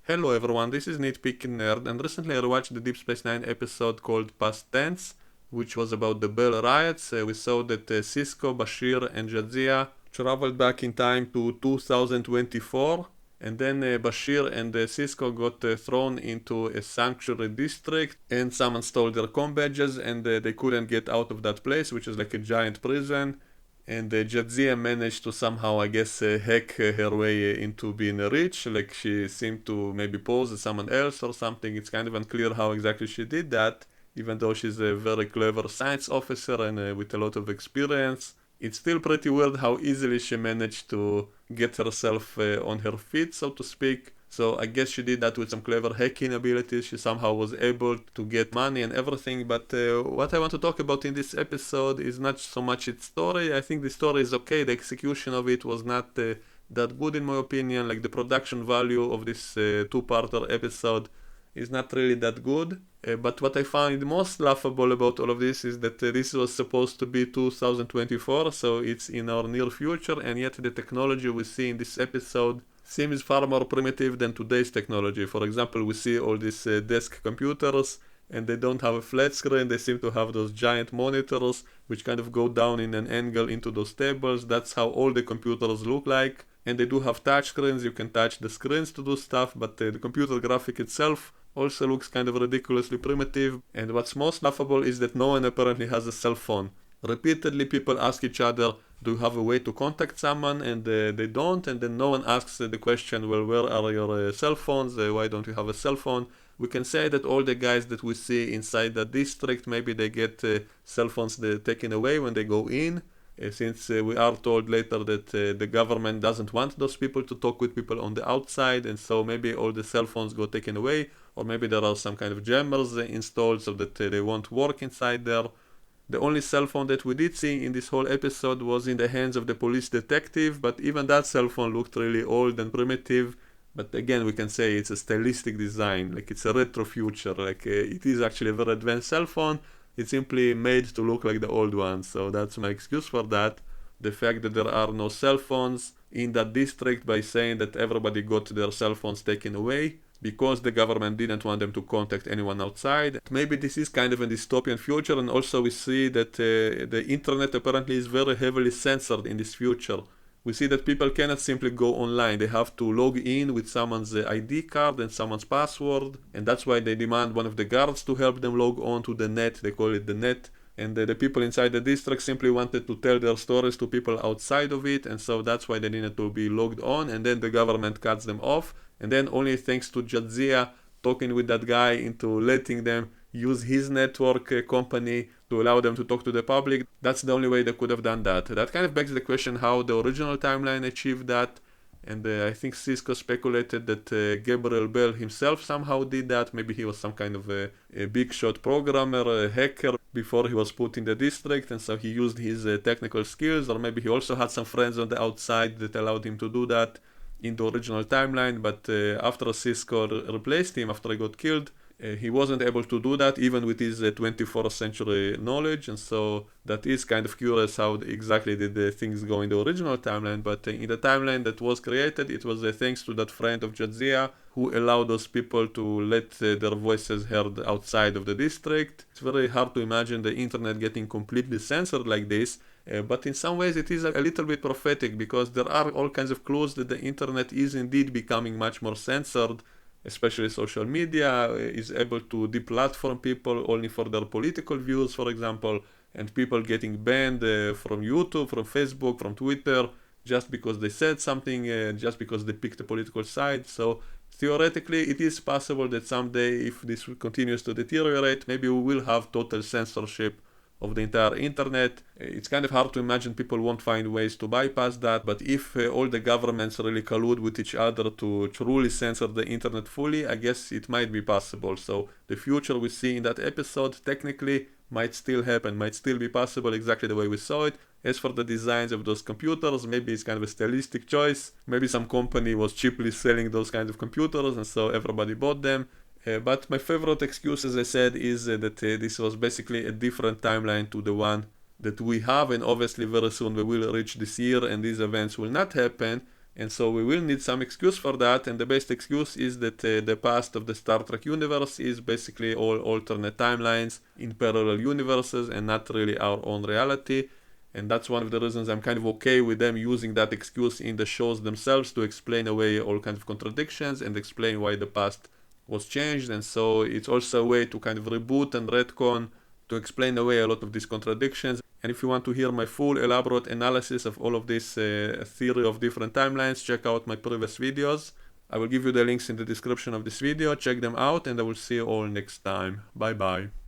Hello everyone, this is Nitpicking Nerd, and recently I watched the Deep Space Nine episode called Past Tense, which was about the Bell Riots. We saw that Cisco, Bashir, and Jadzia traveled back in time to 2024, and then Bashir and Cisco got thrown into a sanctuary district, and someone stole their comm badges, and they couldn't get out of that place, which is like a giant prison. And Jadzia managed to somehow, I guess, hack her way into being rich. Like she seemed to maybe pose as someone else or something. It's kind of unclear how exactly she did that, even though she's a very clever science officer and with a lot of experience. It's still pretty weird how easily she managed to get herself on her feet, so to speak. So I guess she did that with some clever hacking abilities. She somehow was able to get money and everything. But what I want to talk about in this episode is not so much its story. I think the story is okay. The execution of it was not that good in my opinion. Like the production value of this two-parter episode is not really that good. But what I find most laughable about all of this is that this was supposed to be 2024, so it's in our near future, and yet the technology we see in this episode seems far more primitive than today's technology. For example, we see all these desk computers, and they don't have a flat screen. They seem to have those giant monitors which kind of go down in an angle into those tables. That's how all the computers look like. And they do have touch screens. You can touch the screens to do stuff, but the computer graphic itself also looks kind of ridiculously primitive. And what's most laughable is that no one apparently has a cell phone. Repeatedly people ask each other, do you have a way to contact someone? And they don't, and then no one asks the question, well, where are your cell phones? Why don't you have a cell phone? We can say that all the guys that we see inside the district, maybe they get cell phones taken away when they go in, since we are told later that the government doesn't want those people to talk with people on the outside, and so maybe all the cell phones got taken away, or maybe there are some kind of jammers installed so that they won't work inside there. The only cell phone that we did see in this whole episode was in the hands of the police detective, but even that cell phone looked really old and primitive. But again, we can say it's a stylistic design, like it's a retro future, like it is actually a very advanced cell phone. It's simply made to look like the old one, so that's my excuse for that. The fact that there are no cell phones in that district by saying that everybody got their cell phones taken away because the government didn't want them to contact anyone outside. Maybe this is kind of a dystopian future, and also we see that the internet apparently is very heavily censored in this future. We see that people cannot simply go online. They have to log in with someone's ID card and someone's password, and that's why they demand one of the guards to help them log on to the net. They call it the net. And the people inside the district simply wanted to tell their stories to people outside of it, and so that's why they needed to be logged on, and then the government cuts them off. And then only thanks to Jadzia talking with that guy into letting them use his network company to allow them to talk to the public, that's the only way they could have done that. That kind of begs the question how the original timeline achieved that. And I think Cisco speculated that Gabriel Bell himself somehow did that. Maybe he was some kind of a big shot programmer, a hacker before he was put in the district, and so he used his technical skills, or maybe he also had some friends on the outside that allowed him to do that in the original timeline. But after Cisco replaced him, after he got killed, he wasn't able to do that even with his 24th century knowledge, and so that is kind of curious how exactly did the things go in the original timeline. But in the timeline that was created, it was thanks to that friend of Jadzia who allowed those people to let their voices heard outside of the district. It's very hard to imagine the internet getting completely censored like this, but in some ways it is a little bit prophetic, because there are all kinds of clues that the internet is indeed becoming much more censored. Especially social media is able to deplatform people only for their political views, for example, and people getting banned from YouTube, from Facebook, from Twitter, just because they said something, just because they picked a political side. So theoretically, it is possible that someday, if this continues to deteriorate, maybe we will have total censorship of the entire internet. It's kind of hard to imagine people won't find ways to bypass that, but if all the governments really collude with each other to truly censor the internet fully, I guess it might be possible. So the future we see in that episode technically might still happen, might still be possible exactly the way we saw it. As for the designs of those computers, maybe it's kind of a stylistic choice. Maybe some company was cheaply selling those kinds of computers and so everybody bought them. But my favorite excuse, as I said, is that this was basically a different timeline to the one that we have, and obviously very soon we will reach this year and these events will not happen. And so we will need some excuse for that, and the best excuse is that the past of the Star Trek universe is basically all alternate timelines in parallel universes and not really our own reality. And that's one of the reasons I'm kind of okay with them using that excuse in the shows themselves to explain away all kinds of contradictions and explain why the past was changed. And so it's also a way to kind of reboot and retcon to explain away a lot of these contradictions. And if you want to hear my full elaborate analysis of all of this theory of different timelines, check out my previous videos. I will give you the links in the description of this video. Check them out, and I will see you all next time. Bye bye.